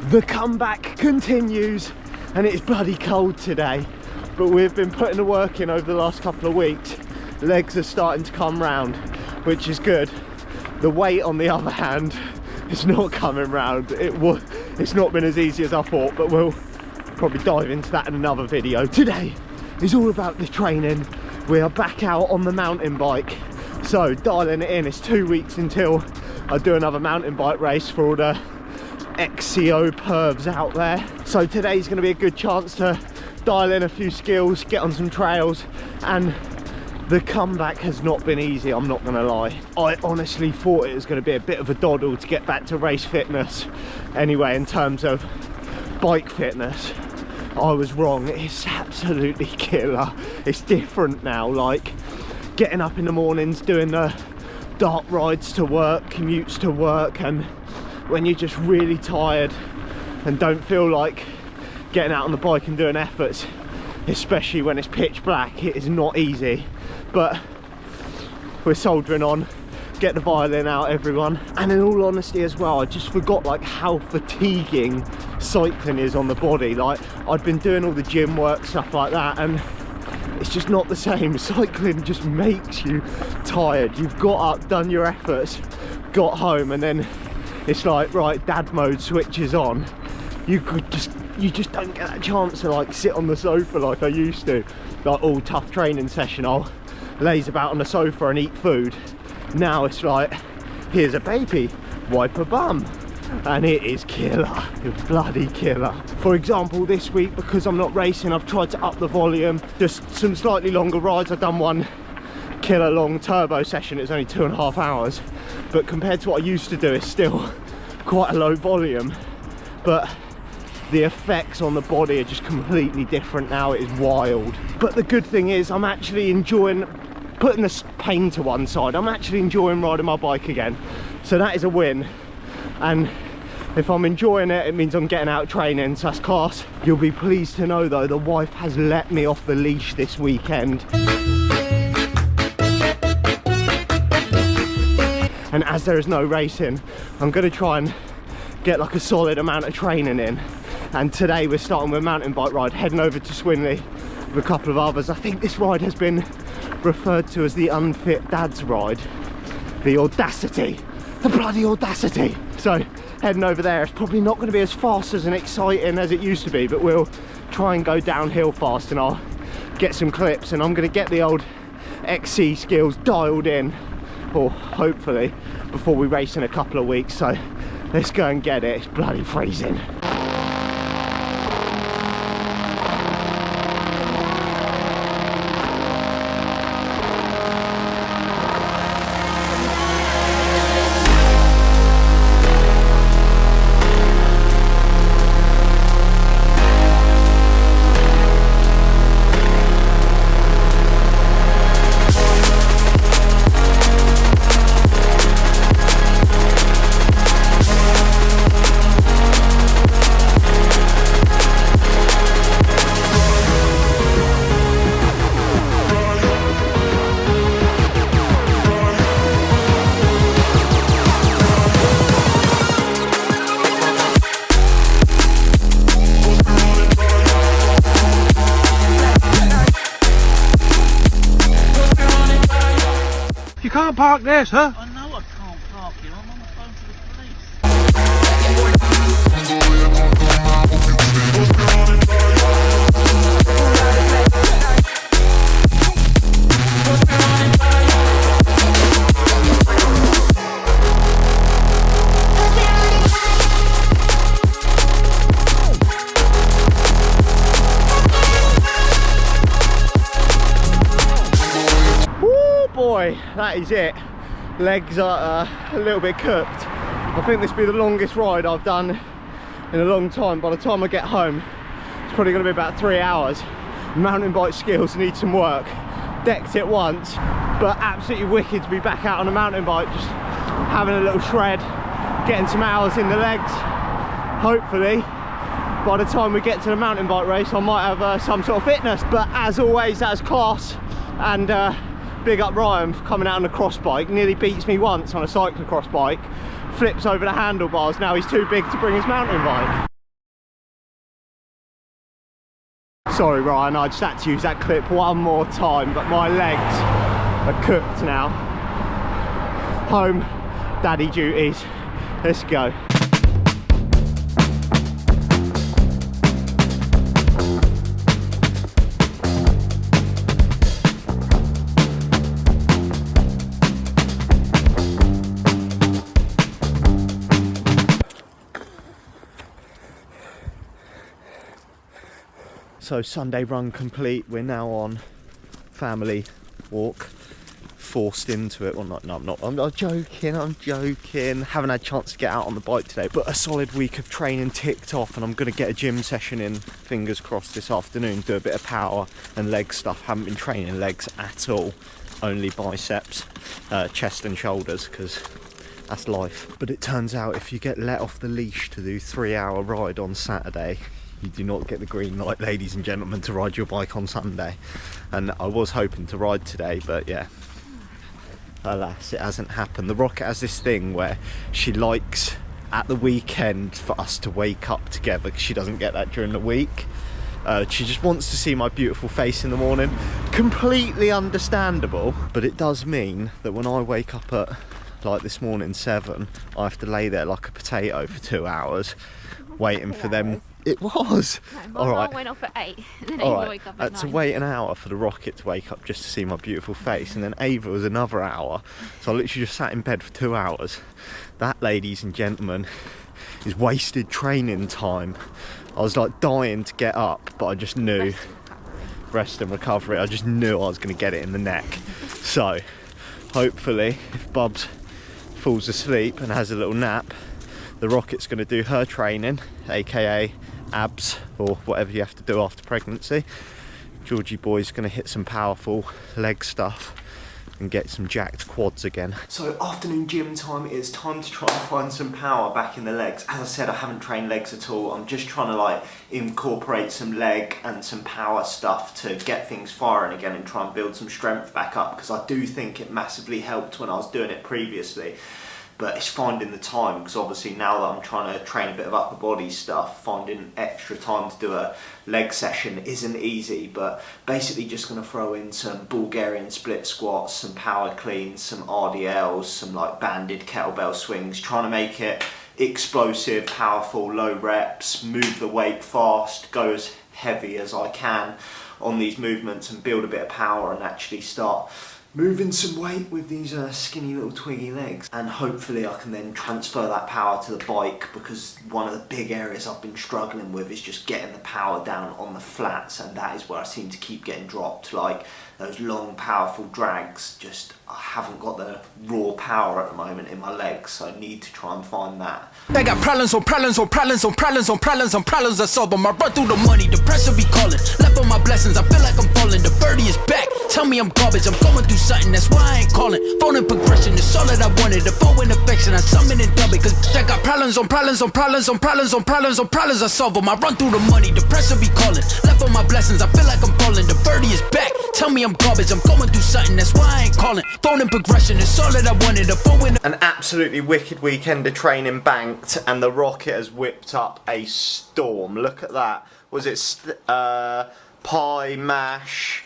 The comeback continues, and it's bloody cold today, but we've been putting the work in over the last couple of weeks. Legs are starting to come round, which is good. The weight, on the other hand, is not coming round. It's not been as easy as I thought, but we'll probably dive into that in another video. Today is all about the training. We are back out on the mountain bike, so dialing it in. It's 2 weeks until I do another mountain bike race for all the XCO pervs out there. So today's going to be a good chance to dial in a few skills, get on some trails, and the comeback has not been easy, I'm not going to lie. I honestly thought it was going to be a bit of a doddle to get back to race fitness. Anyway, in terms of bike fitness, I was wrong. It's absolutely killer. It's different now, like getting up in the mornings, doing the dark rides to work, commutes to work, and when you're just really tired and don't feel like getting out on the bike and doing efforts, especially when it's pitch black, it is not easy. But we're soldiering on. Get the violin out, everyone. And in all honesty as well, I just forgot like how fatiguing cycling is on the body. Like, I'd been doing all the gym work, stuff like that, and it's just not the same. Cycling just makes you tired. You've got up, done your efforts, got home, and then it's like, right, dad mode switches on. You just don't get that chance to like sit on the sofa like I used to. Like all tough training session, I'll laze about on the sofa and eat food. Now it's like, here's a baby, wipe a bum, and it is killer. It's bloody killer. For example, this week, because I'm not racing, I've tried to up the volume, just some slightly longer rides. I've done one killer long turbo session. It's only 2.5 hours, but compared to what I used to do, it's still quite a low volume, but the effects on the body are just completely different now. It is wild. But the good thing is I'm actually enjoying, putting the pain to one side, I'm actually enjoying riding my bike again, so that is a win. And if I'm enjoying it, it means I'm getting out training, so that's class. You'll be pleased to know though, the wife has let me off the leash this weekend. And as there is no racing, I'm going to try and get like a solid amount of training in. And today we're starting with a mountain bike ride, heading over to Swinley with a couple of others. I think this ride has been referred to as the unfit dad's ride. The audacity, the bloody audacity. So heading over there. It's probably not going to be as fast as and exciting as it used to be, but we'll try and go downhill fast, and I'll get some clips, and I'm going to get the old XC skills dialed in, or hopefully before we race in a couple of weeks. So let's go and get it. It's bloody freezing. You can't park there, sir. I know I can't park here. I'm on the phone to the Boy, that is it. Legs are a little bit cooked. I think this will be the longest ride I've done in a long time. By the time I get home, it's probably going to be about 3 hours. Mountain bike skills need some work. Decked it once, but absolutely wicked to be back out on a mountain bike, just having a little shred, getting some hours in the legs. Hopefully by the time we get to the mountain bike race, I might have some sort of fitness. But as always, that's class. And big up Ryan for coming out on a cross bike. Nearly beats me once on a cyclocross bike. Flips over the handlebars. Now he's too big to bring his mountain bike. Sorry Ryan, I just had to use that clip one more time, but my legs are cooked now. Home, daddy duties, let's go. So Sunday run complete, we're now on family walk, forced into it. Well, I'm not joking, I'm joking. Haven't had a chance to get out on the bike today, but a solid week of training ticked off, and I'm gonna get a gym session in, fingers crossed, this afternoon, do a bit of power and leg stuff. Haven't been training legs at all, only biceps, chest and shoulders, because that's life. But it turns out if you get let off the leash to do 3-hour ride on Saturday, you do not get the green light, ladies and gentlemen, to ride your bike on Sunday. And I was hoping to ride today, but yeah, alas, it hasn't happened. The Rocket has this thing where she likes at the weekend for us to wake up together, because she doesn't get that during the week. She just wants to see my beautiful face in the morning. Completely understandable, but it does mean that when I wake up at, like this morning, 7, I have to lay there like a potato for 2 hours, waiting for them. It was. No, all right. I went off at 8 and then All Ava right. woke up I at had to 9. wait an hour for the Rocket to wake up just to see my beautiful face, and then Ava was another hour. So I literally just sat in bed for 2 hours. That, ladies and gentlemen, is wasted training time. I was like dying to get up, but I just knew, rest and recovery, I just knew I was going to get it in the neck. So hopefully, if Bubs falls asleep and has a little nap, the Rocket's going to do her training, aka abs, or whatever you have to do after pregnancy. Georgie boy's going to hit some powerful leg stuff and get some jacked quads again. So afternoon gym time, it is time to try and find some power back in the legs. As I said, I haven't trained legs at all. I'm just trying to like incorporate some leg and some power stuff to get things firing again and try and build some strength back up, because I do think it massively helped when I was doing it previously. But it's finding the time, because obviously now that I'm trying to train a bit of upper body stuff, finding extra time to do a leg session isn't easy. But basically just going to throw in some Bulgarian split squats, some power cleans, some RDLs, some like banded kettlebell swings, trying to make it explosive, powerful, low reps, move the weight fast, go as heavy as I can on these movements and build a bit of power and actually start moving some weight with these skinny little twiggy legs. And hopefully I can then transfer that power to the bike, because one of the big areas I've been struggling with is just getting the power down on the flats, and that is where I seem to keep getting dropped. Like those long powerful drags, just I haven't got the raw power at the moment in my legs, so I need to try and find that. They got problems on problems on problems on problems on problems on problems I solve them. I run through the money, the pressure be calling. Left on my blessings, I feel like I'm falling. The birdie is back, tell me I'm garbage. I'm going through something, that's why I ain't calling. Phone in progression, it's all that I wanted. The phone in affection, I summon and dub it. Cause I got problems on problems on problems on problems on problems on problems I solve them. I run through the money, the pressure be calling. Left on my blessings, I feel like I'm falling. The birdie is back, tell me I'm garbage. I'm going through something, that's why I ain't calling. Phone in progression, it's all that I wanted. The phone in. An absolutely wicked weekend of training banked, and the Rocket has whipped up a storm. Look at that. Was it pie mash,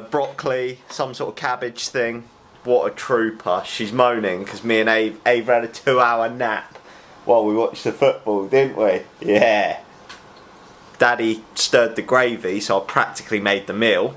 broccoli, some sort of cabbage thing? What a trooper. She's moaning because me and Ava had a 2-hour nap while we watched the football, didn't we? Yeah. Daddy stirred the gravy, so I practically made the meal.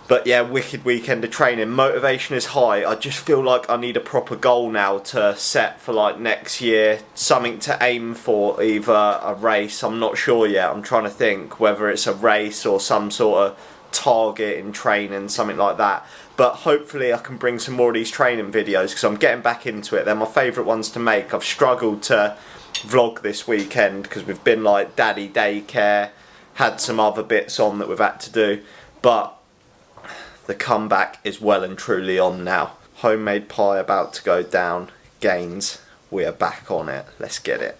But yeah, wicked weekend of training. Motivation is high. I just feel like I need a proper goal now to set for like next year. Something to aim for, either a race, I'm not sure yet. I'm trying to think whether it's a race or some sort of target in training, something like that. But hopefully I can bring some more of these training videos, because I'm getting back into it. They're my favourite ones to make. I've struggled to vlog this weekend because we've been like daddy daycare, had some other bits on that we've had to do. But the comeback is well and truly on now. Homemade pie about to go down. Gains, we are back on it. Let's get it.